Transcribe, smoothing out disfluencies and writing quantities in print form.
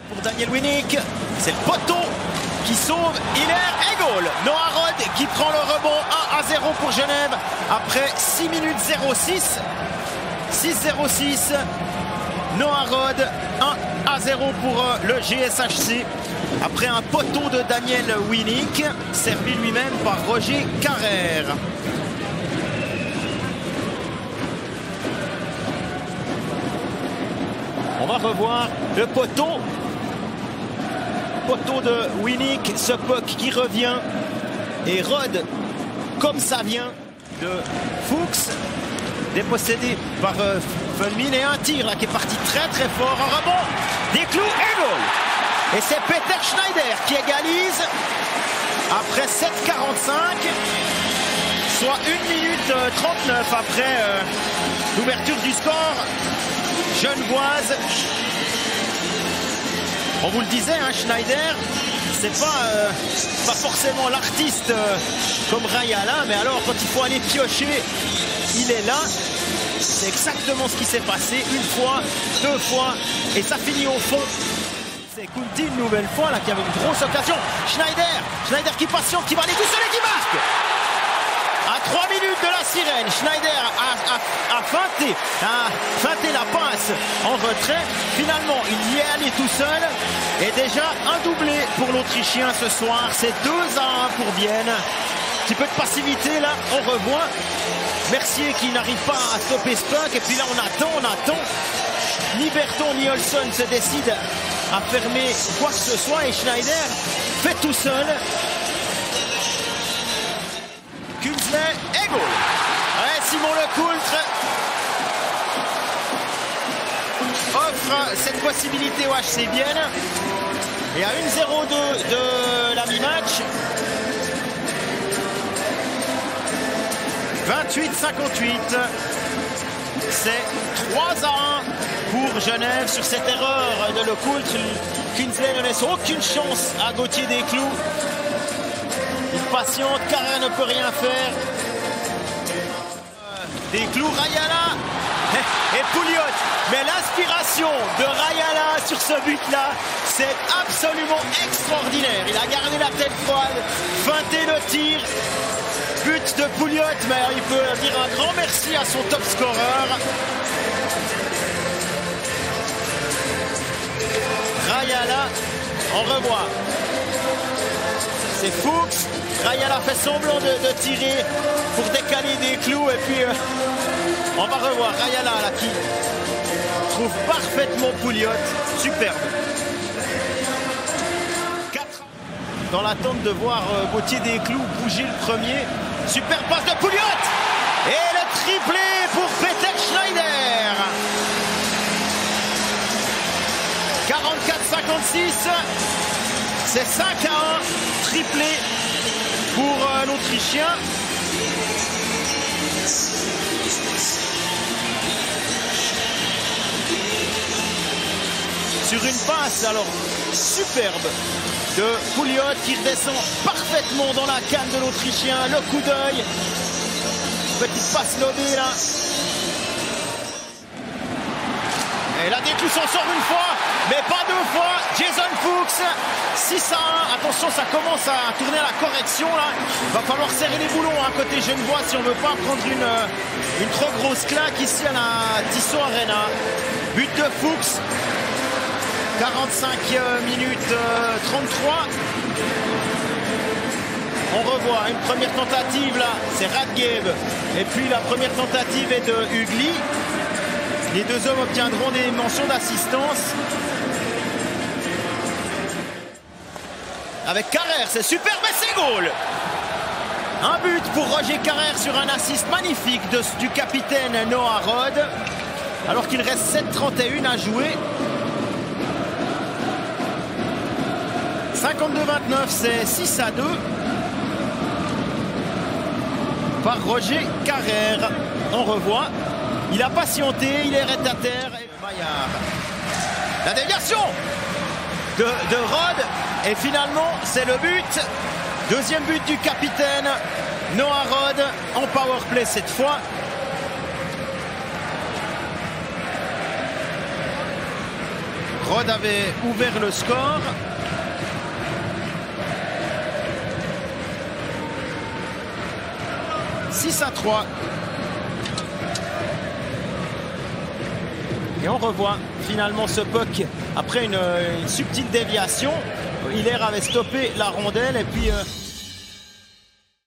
Pour Daniel Winnick, c'est le poteau qui sauve Hiller et goal. Noah Rod qui prend le rebond. 1-0 pour Genève après 6 minutes 06. 6-0-6. Noah Rod, 1-0 pour le GSHC. Après un poteau de Daniel Winnick, servi lui-même par Roger Carrère. On va revoir le poteau. Poteau de Winnick, ce puck qui revient. Et Rod, comme ça vient de Fuchs, dépossédé par Funmin. Et un tir là qui est parti très très fort. Un rebond, des clous et goal. Et c'est Peter Schneider qui égalise après 7,45. Soit 1 minute 39 après l'ouverture du score genevoise. On vous le disait, hein, Schneider, c'est pas forcément l'artiste comme Rayala, mais alors quand il faut aller piocher, il est là. C'est exactement ce qui s'est passé, une fois, deux fois, et ça finit au fond. C'est Kunti une nouvelle fois là qui avait une grosse occasion. Schneider qui patiente, qui va aller tout seul et qui marque. À 3 minutes de la sirène, Schneider a feinté la passe en retrait. Finalement, il y est allé tout seul. Et déjà un doublé pour l'Autrichien ce soir. C'est 2-1 pour Vienne. Un petit peu de passivité là, on revoit. Mercier qui n'arrive pas à stopper ce puck. Et puis là, on attend. Ni Berton ni Olson se décident à fermer quoi que ce soit. Et Schneider fait tout seul. Kunzle et goal. Ouais, Simon Lecoultre offre cette possibilité au HC Vienne. Et à 1-0-2 de la mi-match. 28-58. C'est 3-1 pour Genève sur cette erreur de Lecoultre. Kunzle ne laisse aucune chance à Gauthier Desclous. Il patiente, Carrère ne peut rien faire. Desclous, Rayala et Pouliot. Mais l'inspiration de Rayala sur ce but-là, c'est absolument extraordinaire. Il a gardé la tête froide, feinté le tir. But de Pouliot, mais il peut dire un grand merci à son top scorer. Rayala, on revoit. C'est Fuchs. Rayala fait semblant de tirer pour décaler Desclous. Et puis on va revoir Rayala là, qui trouve parfaitement Pouliot. Superbe. 4 dans l'attente de voir Gauthier Desclous bouger le premier. Super passe de Pouliot. Et le triplé pour Peter Schneider. 44-56. C'est 5-1. Triplé pour l'Autrichien. Sur une passe alors superbe de Pouliot qui redescend parfaitement dans la canne de l'Autrichien. Le coup d'œil. Petite passe lobée là. Et là, Desclous s'en sort une fois, mais pas deux fois. Jason Fuchs, 6-1. Attention, ça commence à tourner à la correction là. Va falloir serrer les boulons à côté genevois si on veut pas prendre une trop grosse claque ici à la Tissot Arena. But de Fuchs. 45 minutes 33. On revoit une première tentative là, c'est Radgeb. Et puis la première tentative est de Hugli. Les deux hommes obtiendront des mentions d'assistance. Avec Carrère, c'est super, mais c'est goal. Un but pour Roger Carrère sur un assist magnifique du capitaine Noah Rod. Alors qu'il reste 7,31 à jouer. 52-29, c'est 6-2. Par Roger Carrère. On revoit. Il a patienté, il est à terre. Et Maillard. La déviation de Rod. Et finalement, c'est le but. Deuxième but du capitaine Noah Rod en powerplay cette fois. Rod avait ouvert le score. « 6-3. Et on revoit finalement ce puck après une subtile déviation. Hiller avait stoppé la rondelle et puis